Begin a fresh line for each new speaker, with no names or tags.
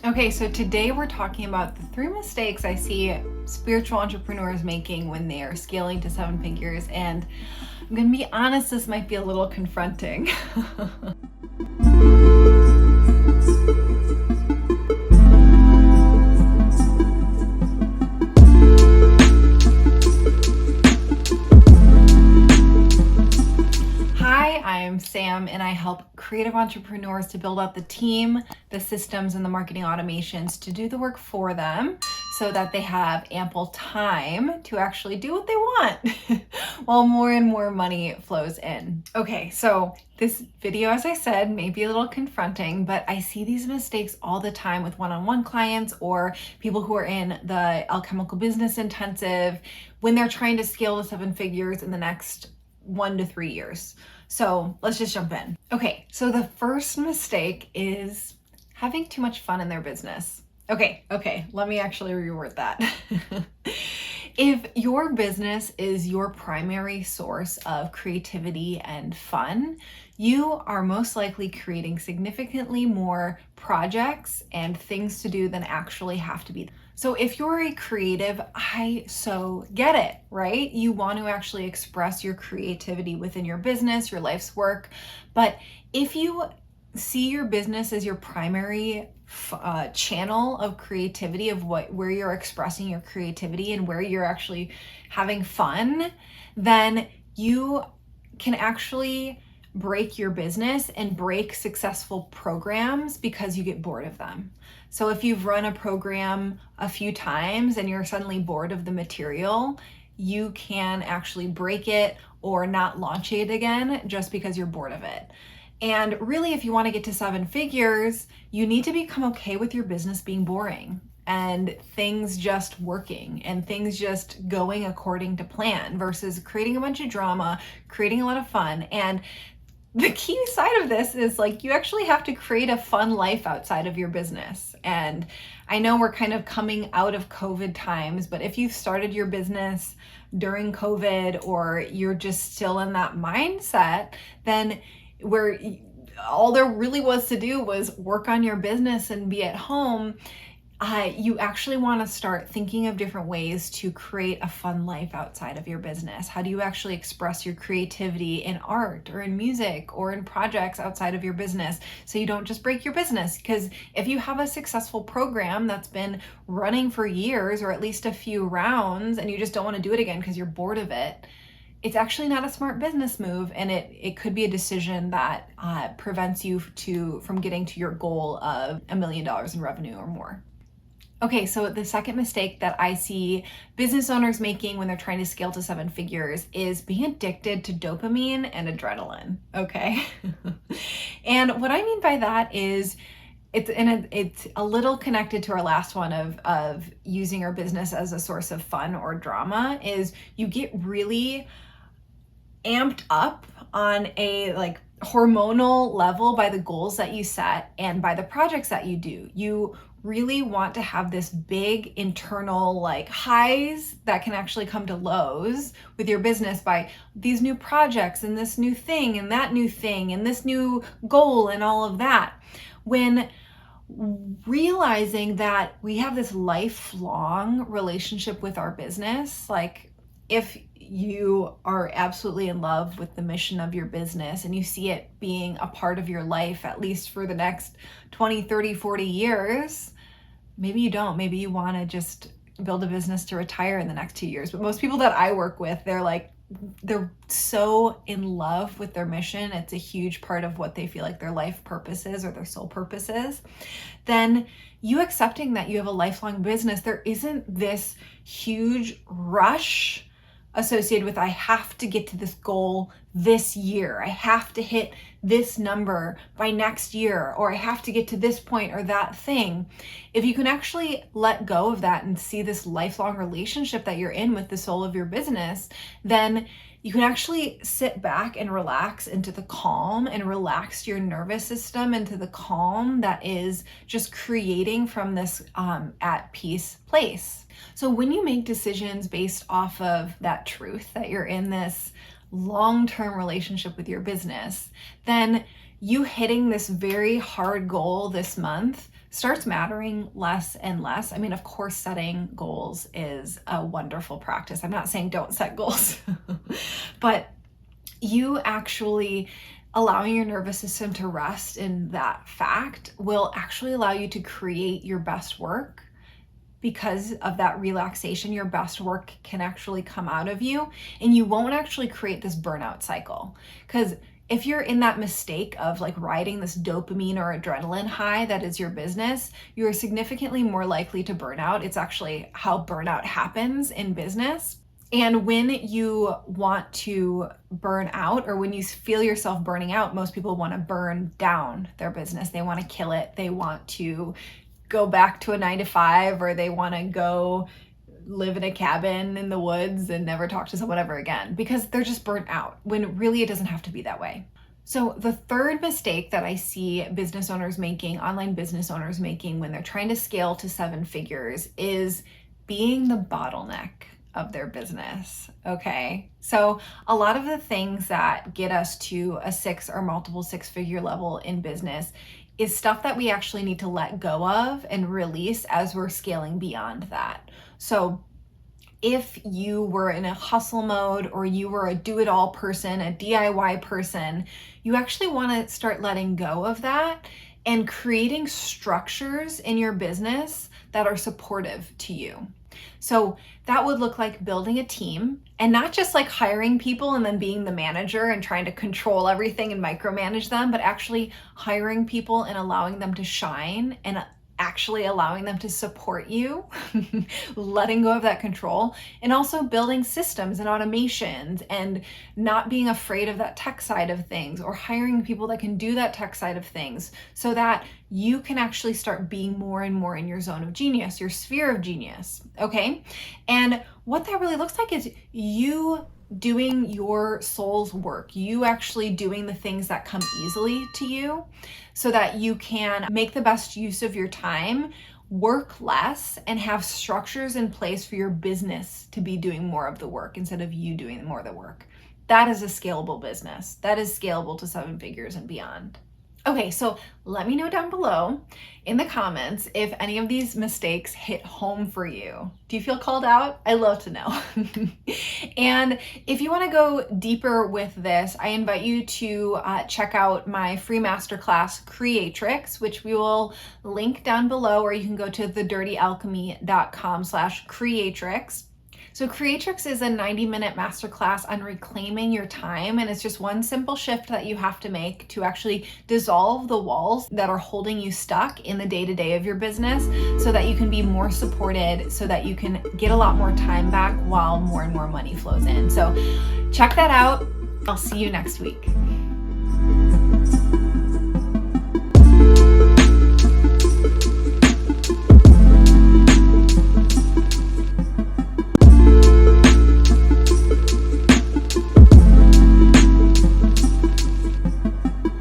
Okay, so today we're talking about the 3 mistakes I see spiritual entrepreneurs making when they are scaling to 7 figures. And I'm gonna be honest, this might be a little confronting. Hi, I'm Sam, and I help creative entrepreneurs to build out the team, the systems, and the marketing automations to do the work for them so that they have ample time to actually do what they want while more and more money flows in. Okay, so this video, as I said, may be a little confronting, but I see these mistakes all the time with one-on-one clients or people who are in the alchemical business intensive when they're trying to scale to 7 figures in the next 1 to 3 years. So let's just jump in. Okay, so the first mistake is having too much fun in their business. Okay, let me actually reword that. If your business is your primary source of creativity and fun, you are most likely creating significantly more projects and things to do than actually have to be. So if you're a creative, I so get it, right? You want to actually express your creativity within your business, your life's work. But if you see your business as your primary channel of creativity, of where you're expressing your creativity and where you're actually having fun, then you can actually break your business and break successful programs because you get bored of them. So if you've run a program a few times and you're suddenly bored of the material, you can actually break it or not launch it again just because you're bored of it. And really, if you want to get to 7 figures, you need to become okay with your business being boring and things just working and things just going according to plan versus creating a bunch of drama, creating a lot of fun. And the key side of this is like you actually have to create a fun life outside of your business. And I know we're kind of coming out of COVID times, but if you've started your business during COVID or you're just still in that mindset, then where all there really was to do was work on your business and be at home, you actually want to start thinking of different ways to create a fun life outside of your business. How do you actually express your creativity in art or in music or in projects outside of your business so you don't just break your business? Because if you have a successful program that's been running for years or at least a few rounds and you just don't want to do it again because you're bored of it, it's actually not a smart business move, and it could be a decision that prevents you from getting to your goal of $1 million in revenue or more. Okay, so the second mistake that I see business owners making when they're trying to scale to 7 figures is being addicted to dopamine and adrenaline, okay? And what I mean by that is it's a little connected to our last one of using our business as a source of fun or drama, is you get really amped up on a like hormonal level by the goals that you set and by the projects that you do. You really want to have this big internal like highs that can actually come to lows with your business by these new projects and this new thing and that new thing and this new goal and all of that. When realizing that we have this lifelong relationship with our business, like if you are absolutely in love with the mission of your business and you see it being a part of your life at least for the next 20, 30, 40 years, maybe you don't. Maybe you want to just build a business to retire in the next 2 years. But most people that I work with, they're so in love with their mission. It's a huge part of what they feel like their life purpose is or their soul purpose is. Then you accepting that you have a lifelong business, there isn't this huge rush associated with I have to get to this goal this year. I have to hit this number by next year, or I have to get to this point or that thing. If you can actually let go of that and see this lifelong relationship that you're in with the soul of your business, then you can actually sit back and relax into the calm and relax your nervous system into the calm that is just creating from this at peace place. So when you make decisions based off of that truth that you're in this long-term relationship with your business, then you hitting this very hard goal this month starts mattering less and less. I mean, of course, setting goals is a wonderful practice. I'm not saying don't set goals, but you actually allowing your nervous system to rest in that fact will actually allow you to create your best work. Because of that relaxation, your best work can actually come out of you, and you won't actually create this burnout cycle. Because if you're in that mistake of like riding this dopamine or adrenaline high that is your business, you're significantly more likely to burn out. It's actually how burnout happens in business. And when you want to burn out, or when you feel yourself burning out, most people want to burn down their business. They want to kill it. They want to go back to a 9 to 5, or they want to go live in a cabin in the woods and never talk to someone ever again, because they're just burnt out, when really it doesn't have to be that way. So the third mistake that I see business owners making, online business owners making, when they're trying to scale to 7 figures, is being the bottleneck of their business. Okay. So a lot of the things that get us to a 6 or multiple 6-figure level in business is stuff that we actually need to let go of and release as we're scaling beyond that. So if you were in a hustle mode, or you were a do-it-all person, a DIY person, you actually want to start letting go of that and creating structures in your business that are supportive to you. So that would look like building a team, and not just like hiring people and then being the manager and trying to control everything and micromanage them, but actually hiring people and allowing them to shine, and actually allowing them to support you, letting go of that control, and also building systems and automations and not being afraid of that tech side of things, or hiring people that can do that tech side of things, so that you can actually start being more and more in your zone of genius, your sphere of genius. Okay. And what that really looks like is you doing your soul's work, you actually doing the things that come easily to you, so that you can make the best use of your time, work less, and have structures in place for your business to be doing more of the work instead of you doing more of the work. That is a scalable business. That is scalable to 7 figures and beyond. Okay, so let me know down below in the comments if any of these mistakes hit home for you. Do you feel called out? I love to know. And if you want to go deeper with this, I invite you to check out my free masterclass, CREATRIX, which we will link down below, or you can go to thedirtyalchemy.com/CREATRIX. So CREATRIX is a 90-minute masterclass on reclaiming your time, and it's just one simple shift that you have to make to actually dissolve the walls that are holding you stuck in the day-to-day of your business, so that you can be more supported, so that you can get a lot more time back while more and more money flows in. So check that out. I'll see you next week.